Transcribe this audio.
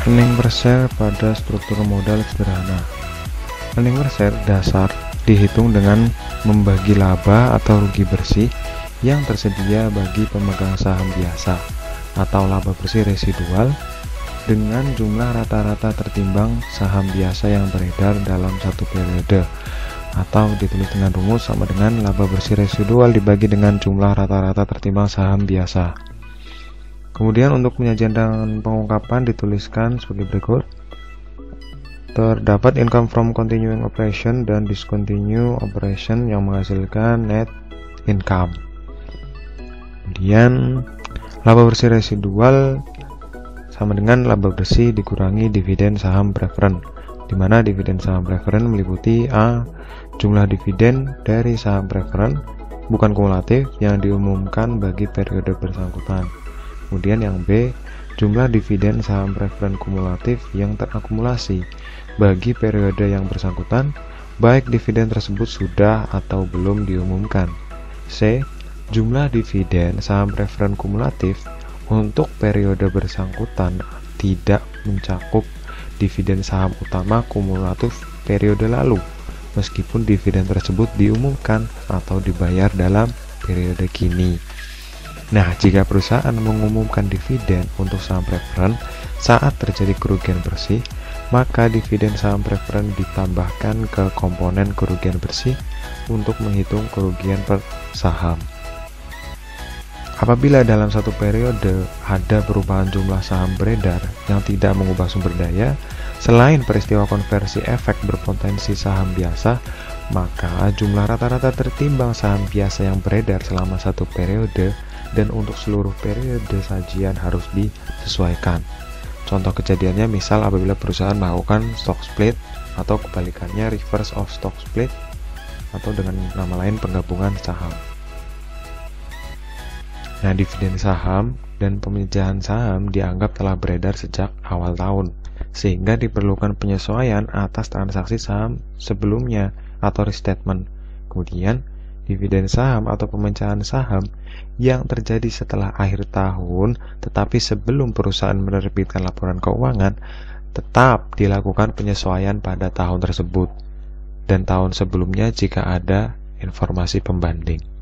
Earning per share pada struktur modal sederhana. Earning per share dasar dihitung dengan membagi laba atau rugi bersih yang tersedia bagi pemegang saham biasa atau laba bersih residual dengan jumlah rata-rata tertimbang saham biasa yang beredar dalam satu periode, atau ditulis dengan rumus sama dengan laba bersih residual dibagi dengan jumlah rata-rata tertimbang saham biasa. Kemudian untuk penyajian dan pengungkapan dituliskan sebagai berikut. Terdapat income from continuing operation dan discontinue operation yang menghasilkan net income. Kemudian laba bersih residual sama dengan laba bersih dikurangi dividen saham preferen, di mana dividen saham preferen meliputi A. Jumlah dividen dari saham preferen bukan kumulatif yang diumumkan bagi periode bersangkutan. Kemudian yang B, jumlah dividen saham preferen kumulatif yang terakumulasi bagi periode yang bersangkutan, baik dividen tersebut sudah atau belum diumumkan. C, jumlah dividen saham preferen kumulatif untuk periode bersangkutan tidak mencakup dividen saham utama kumulatif periode lalu, meskipun dividen tersebut diumumkan atau dibayar dalam periode kini. Nah, jika perusahaan mengumumkan dividen untuk saham preferen saat terjadi kerugian bersih, maka dividen saham preferen ditambahkan ke komponen kerugian bersih untuk menghitung kerugian per saham. Apabila dalam satu periode ada perubahan jumlah saham beredar yang tidak mengubah sumber daya, selain peristiwa konversi efek berpotensi saham biasa, maka jumlah rata-rata tertimbang saham biasa yang beredar selama satu periode dan untuk seluruh periode sajian harus disesuaikan. Contoh kejadiannya misal apabila perusahaan melakukan stock split atau kebalikannya reverse of stock split atau dengan nama lain penggabungan saham. Nah, dividen saham dan pemecahan saham dianggap telah beredar sejak awal tahun, sehingga diperlukan penyesuaian atas transaksi saham sebelumnya atau restatement. Kemudian, dividen saham atau pemecahan saham yang terjadi setelah akhir tahun tetapi sebelum perusahaan menerbitkan laporan keuangan tetap dilakukan penyesuaian pada tahun tersebut dan tahun sebelumnya jika ada informasi pembanding.